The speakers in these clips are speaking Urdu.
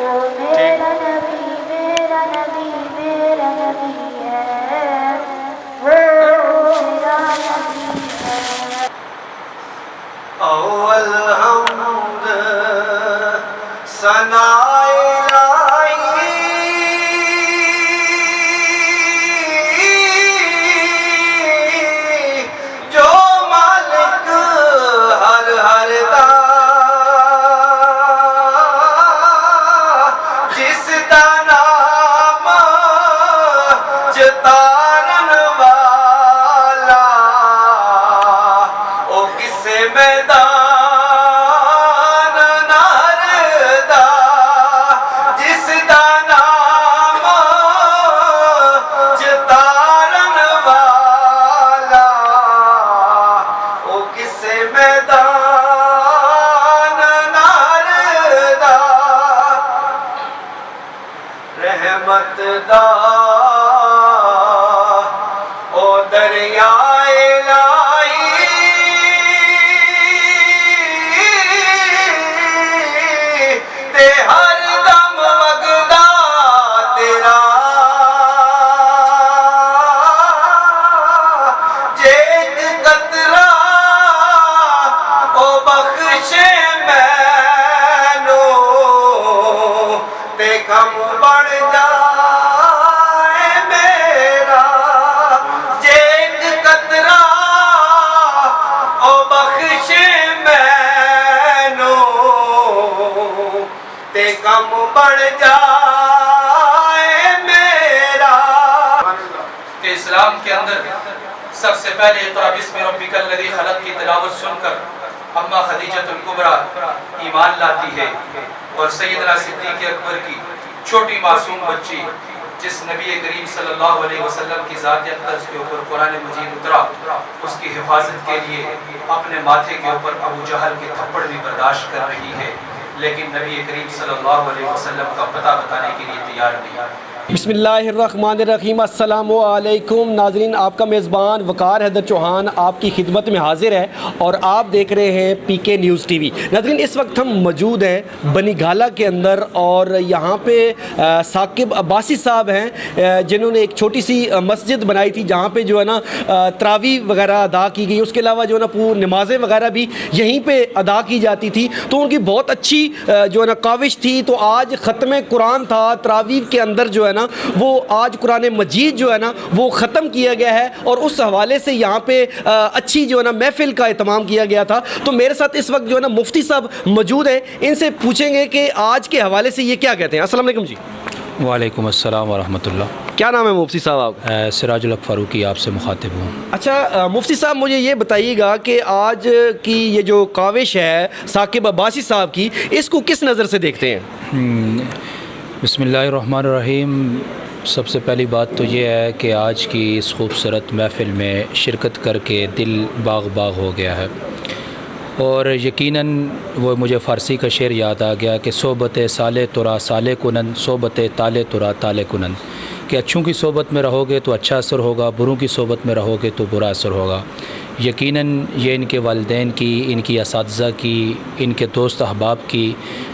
میرا نبی میرا نبی میرا نبی ہے، وہ میرا نبی ہے۔ اول حمد ثنا رحمت دا او دریائے لائی تے ہر دم مگدا تیرا جیت قطرہ او بخشے مینو تے کم بڑھ جائے میرا جیت قطرہ او بخش مینو تے کم بڑھ جائے میرا۔ کہ اسلام کے اندر سب سے پہلے اقرأ بسم ربک الذی خلق کی تلاوت سن کر اما خدیجۃ الکبریٰ ایمان لاتی ہے، اور سیدنا صدیق اکبر کی چھوٹی معصوم بچی جس نبی کریم صلی اللہ علیہ وسلم کی ذات اقدس کے اوپر قرآن مجید اترا، اس کی حفاظت کے لیے اپنے ماتھے کے اوپر ابو جہل کے تھپڑ بھی برداشت کر رہی ہے، لیکن نبی کریم صلی اللہ علیہ وسلم کا پتہ بتانے کے لیے تیار نہیں۔ بسم اللہ الرحمن الرحیم۔ السلام علیکم ناظرین، آپ کا میزبان وقار حیدر چوہان آپ کی خدمت میں حاضر ہے اور آپ دیکھ رہے ہیں پی کے نیوز ٹی وی۔ ناظرین، اس وقت ہم موجود ہیں بنی گالہ کے اندر اور یہاں پہ ثاقب عباسی صاحب ہیں جنہوں نے ایک چھوٹی سی مسجد بنائی تھی جہاں پہ جو ہے نا تراویح وغیرہ ادا کی گئی، اس کے علاوہ جو ہے نا نمازیں وغیرہ بھی یہیں پہ ادا کی جاتی تھی، تو ان کی بہت اچھی جو ہے نا کاوش تھی۔ تو آج ختم قرآن تھا، تراویح کے اندر جو ہے نا وہ آج قرآن مجید جو ہے نا وہ ختم کیا گیا ہے اور اس حوالے سے یہاں پہ اچھی جو ہے نا محفل کا اہتمام کیا گیا تھا۔ تو میرے ساتھ اس وقت جو ہے نا مفتی صاحب موجود ہیں، ان سے پوچھیں گے کہ آج کے حوالے سے یہ کیا کہتے ہیں۔ السلام علیکم جی۔ وعلیکم السلام ورحمۃ اللہ۔ کیا نام ہے مفتی صاحب آپ؟ سراج الحق فاروقی آپ سے مخاطب ہوں۔ اچھا مفتی صاحب، مجھے یہ بتائیے گا کہ آج کی یہ جو کاوش ہے ثاقب عباسی صاحب کی، اس کو کس نظر سے دیکھتے ہیں؟ بسم اللہ الرحمن الرحیم۔ سب سے پہلی بات تو یہ ہے کہ آج کی اس خوبصورت محفل میں شرکت کر کے دل باغ باغ ہو گیا ہے، اور یقیناً وہ مجھے فارسی کا شعر یاد آ گیا کہ صحبت سالے ترا سالے کنن صحبت تالے ترا تالے کنن، کہ اچھوں کی صحبت میں رہو گے تو اچھا اثر ہوگا، بروں کی صحبت میں رہو گے تو برا اثر ہوگا۔ یقیناً یہ ان کے والدین کی، ان کی اساتذہ کی، ان کے دوست احباب کی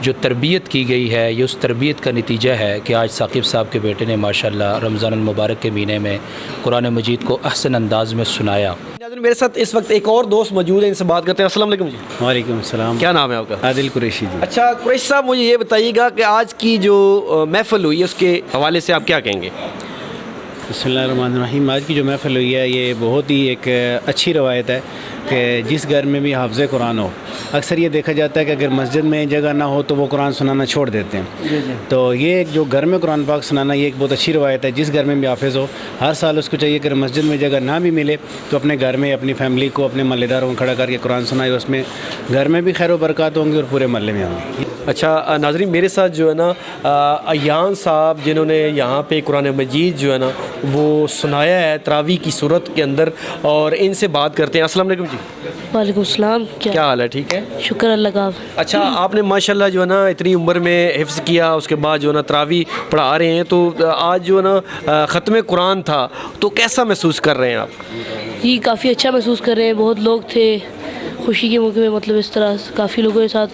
جو تربیت کی گئی ہے، یہ اس تربیت کا نتیجہ ہے کہ آج ثاقب صاحب کے بیٹے نے ماشاءاللہ رمضان المبارک کے مہینے میں قرآن مجید کو احسن انداز میں سنایا۔ میرے ساتھ اس وقت ایک اور دوست موجود ہیں، ان سے بات کرتے ہیں۔ السلام علیکم جی۔ وعلیکم السلام۔ کیا نام ہے آپ کا؟ عادل قریشی جی۔ اچھا قریشی صاحب، مجھے یہ بتائیے گا کہ آج کی جو محفل ہوئی ہے اس کے حوالے سے آپ کیا کہیں گے؟ بسم اللہ الرحمن الرحیم۔ آج کی جو محفل ہوئی ہے یہ بہت ہی ایک اچھی روایت ہے کہ جس گھر میں بھی حافظ قرآن ہو، اکثر یہ دیکھا جاتا ہے کہ اگر مسجد میں جگہ نہ ہو تو وہ قرآن سنانا چھوڑ دیتے ہیں۔ تو یہ ایک جو گھر میں قرآن پاک سنانا یہ ایک بہت اچھی روایت ہے۔ جس گھر میں بھی حافظ ہو، ہر سال اس کو چاہیے کہ مسجد میں جگہ نہ بھی ملے تو اپنے گھر میں اپنی فیملی کو، اپنے محلے داروں کو کھڑا کر کے قرآن سنائے، اس میں گھر میں بھی خیر و برکات ہوں گی اور پورے محلے میں ہوں گی۔ اچھا ناظرین، میرے ساتھ جو ہے نا ایان صاحب جنہوں نے یہاں پہ قرآن مجید جو ہے نا وہ سنایا ہے تراویح کی صورت کے اندر، اور ان سے بات کرتے ہیں۔ السلام علیکم جی۔ وعلیکم السلام۔ کیا حال ہے؟ ٹھیک ہے، شکر اللہ کا۔ اچھا آپ نے ماشاءاللہ جو ہے نا اتنی عمر میں حفظ کیا، اس کے بعد جو ہے نا تراویح پڑھا رہے ہیں، تو آج جو ہے نا ختم قرآن تھا، تو کیسا محسوس کر رہے ہیں آپ؟ جی کافی اچھا محسوس کر رہے ہیں، بہت لوگ تھے خوشی کے موقع میں، مطلب اس طرح کافی لوگوں کے ساتھ